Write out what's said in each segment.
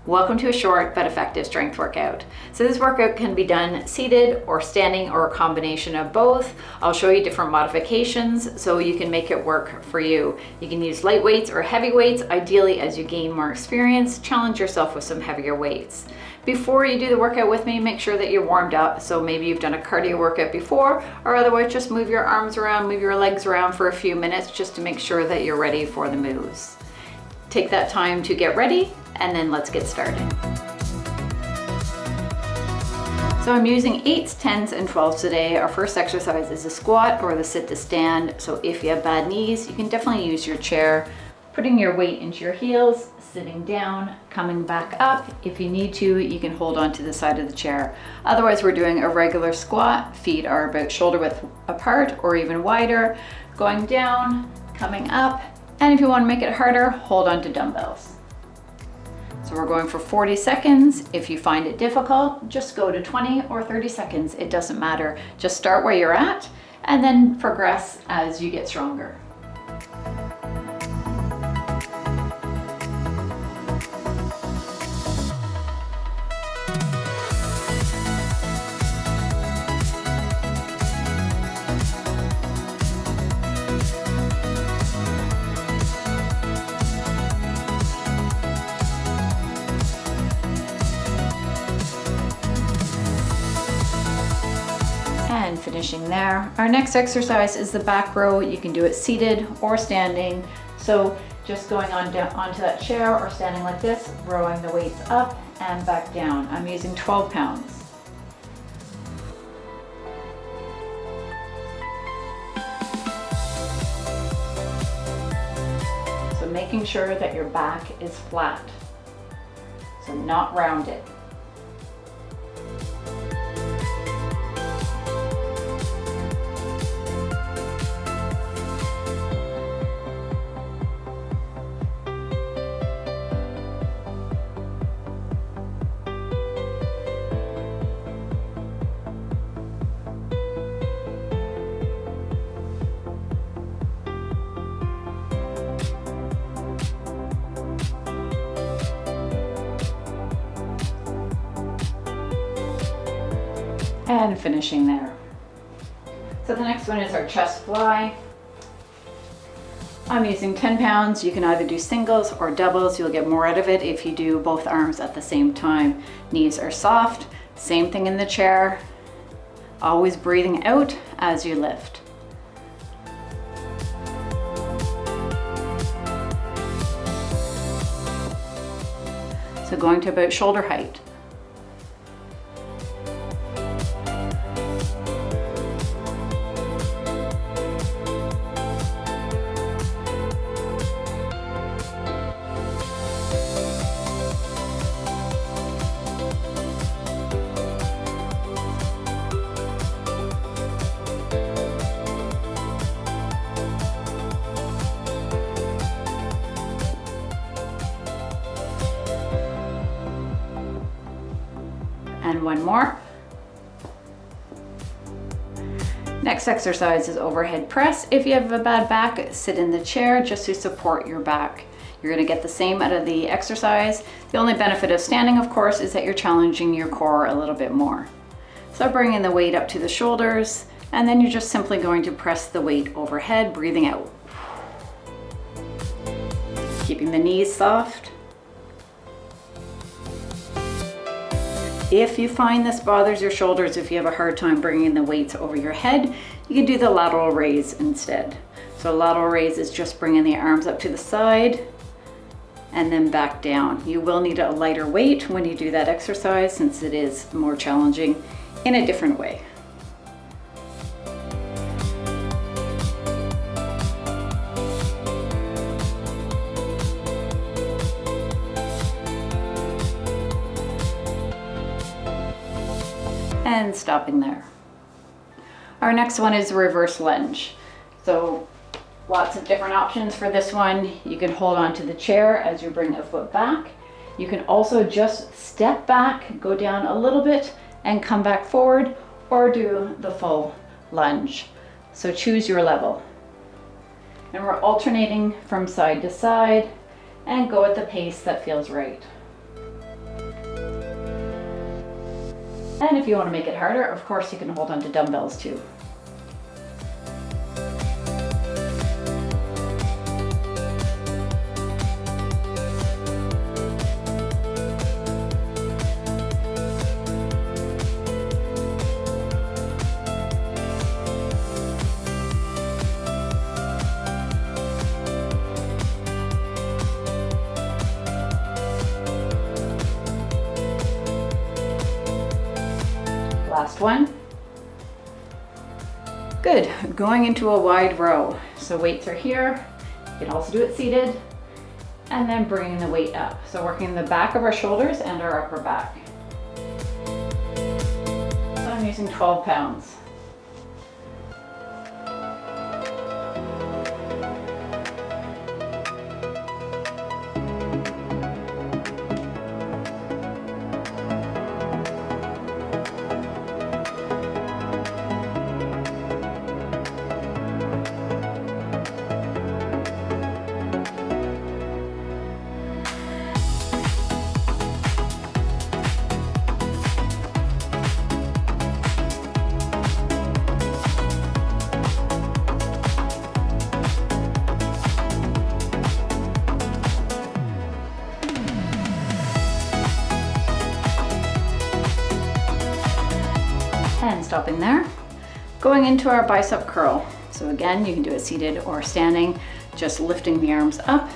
Welcome to a short but effective strength workout. So this workout can be done seated or standing or a combination of both. I'll show you different modifications so you can make it work for you. You can use light weights or heavy weights. Ideally, as you gain more experience, challenge yourself with some heavier weights. Before you do the workout with me, make sure that you're warmed up. So maybe you've done a cardio workout before, or otherwise just move your arms around, move your legs around for a few minutes just to make sure that you're ready for the moves. Take that time to get ready, and then let's get started. So I'm using 8s, 10s, and 12s today. Our first exercise is a squat or the sit to stand. So if you have bad knees, you can definitely use your chair, putting your weight into your heels, sitting down, coming back up. If you need to, you can hold on to the side of the chair. Otherwise, we're doing a regular squat. Feet are about shoulder width apart or even wider, going down, coming up. And if you want to make it harder, hold on to dumbbells. So we're going for 40 seconds. If you find it difficult, just go to 20 or 30 seconds. It doesn't matter. Just start where you're at and then progress as you get stronger. And finishing there. Our next exercise is the back row. You can do it seated or standing. So just going on down onto that chair or standing like this, rowing the weights up and back down. I'm using 12 pounds. So making sure that your back is flat, so not rounded. And finishing there. So the next one is our chest fly. I'm using 10 pounds. You can either do singles or doubles. You'll get more out of it if you do both arms at the same time. Knees are soft. Same thing in the chair. Always breathing out as you lift. So going to about shoulder height. And one more. Next exercise is overhead press. If you have a bad back, sit in the chair just to support your back. You're going to get the same out of the exercise. The only benefit of standing, of course, is that you're challenging your core a little bit more. So bringing the weight up to the shoulders, and then you're just simply going to press the weight overhead, breathing out. Keeping the knees soft. If you find this bothers your shoulders, if you have a hard time bringing the weights over your head, you can do the lateral raise instead. So lateral raise is just bringing the arms up to the side and then back down. You will need a lighter weight when you do that exercise since it is more challenging in a different way. And stopping there. Our next one is reverse lunge. So lots of different options for this one. You can hold on to the chair as you bring a foot back. You can also just step back, go down a little bit and come back forward, or do the full lunge. So choose your level. And we're alternating from side to side and go at the pace that feels right. And if you want to make it harder, of course you can hold on to dumbbells too. Last one. Good, going into a wide row. So weights are here. You can also do it seated. And then bringing the weight up. So working the back of our shoulders and our upper back. So I'm using 12 pounds. And stopping there. Going into our bicep curl. So again, you can do it seated or standing, just lifting the arms up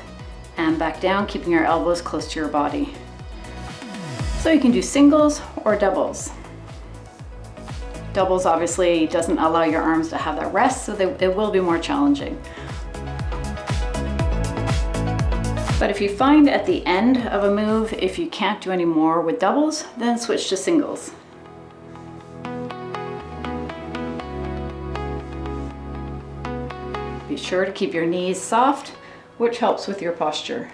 and back down, keeping your elbows close to your body. So you can do singles or doubles. Doubles obviously doesn't allow your arms to have that rest, so it will be more challenging. But if you find at the end of a move, if you can't do any more with doubles, then switch to singles. Be sure to keep your knees soft, which helps with your posture.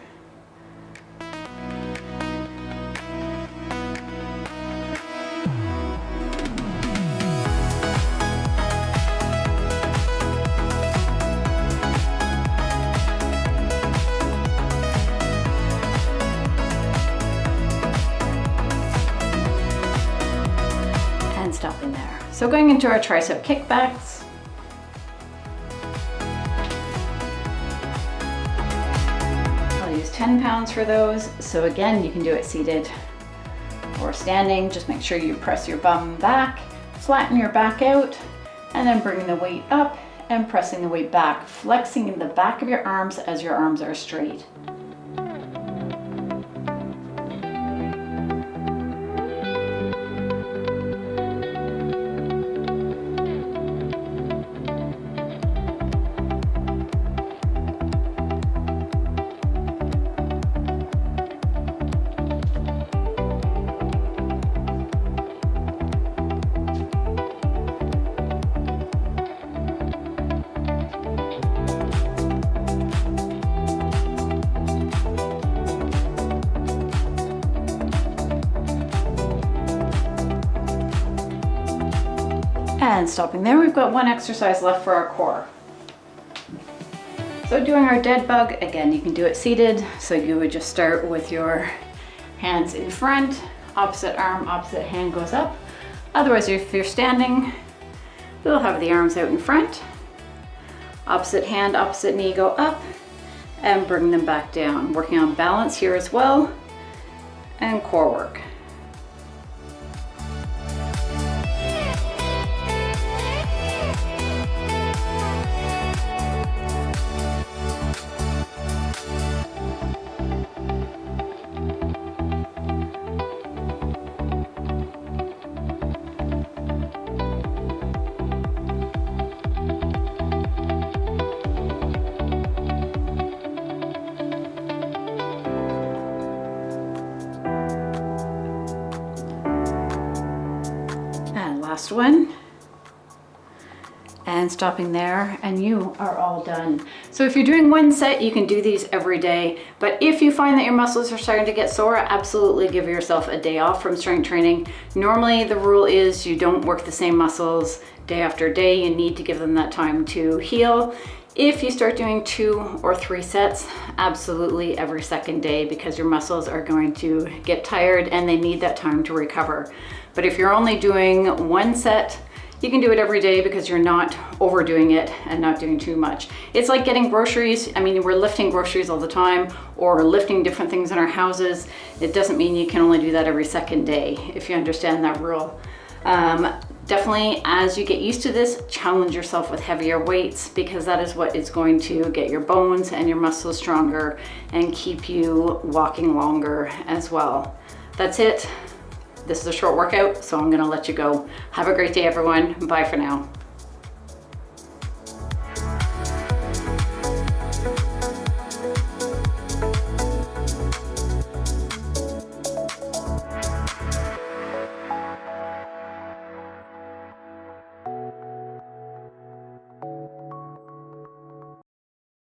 And stopping there. So going into our tricep kickbacks. Use 10 pounds for those. So again, you can do it seated or standing. Just make sure you press your bum back, flatten your back out, and then bringing the weight up and pressing the weight back, flexing in the back of your arms as your arms are straight. And stopping there, we've got one exercise left for our core. So doing our dead bug, again, you can do it seated. So you would just start with your hands in front, opposite arm, opposite hand goes up. Otherwise, if you're standing, you'll have the arms out in front, opposite hand, opposite knee go up, and bring them back down. Working on balance here as well, and core work. Last one, and stopping there, and you are all done. So if you're doing one set, you can do these every day, but if you find that your muscles are starting to get sore, absolutely give yourself a day off from strength training. Normally the rule is you don't work the same muscles day after day. You need to give them that time to heal. If you start doing 2 or 3 sets, absolutely every second day, because your muscles are going to get tired and they need that time to recover. But if you're only doing 1 set, you can do it every day because you're not overdoing it and not doing too much. It's like getting groceries. I mean, we're lifting groceries all the time or lifting different things in our houses. It doesn't mean you can only do that every second day, if you understand that rule. Definitely, as you get used to this, challenge yourself with heavier weights, because that is what is going to get your bones and your muscles stronger and keep you walking longer as well. That's it. This is a short workout, so I'm gonna let you go. Have a great day, everyone. Bye for now.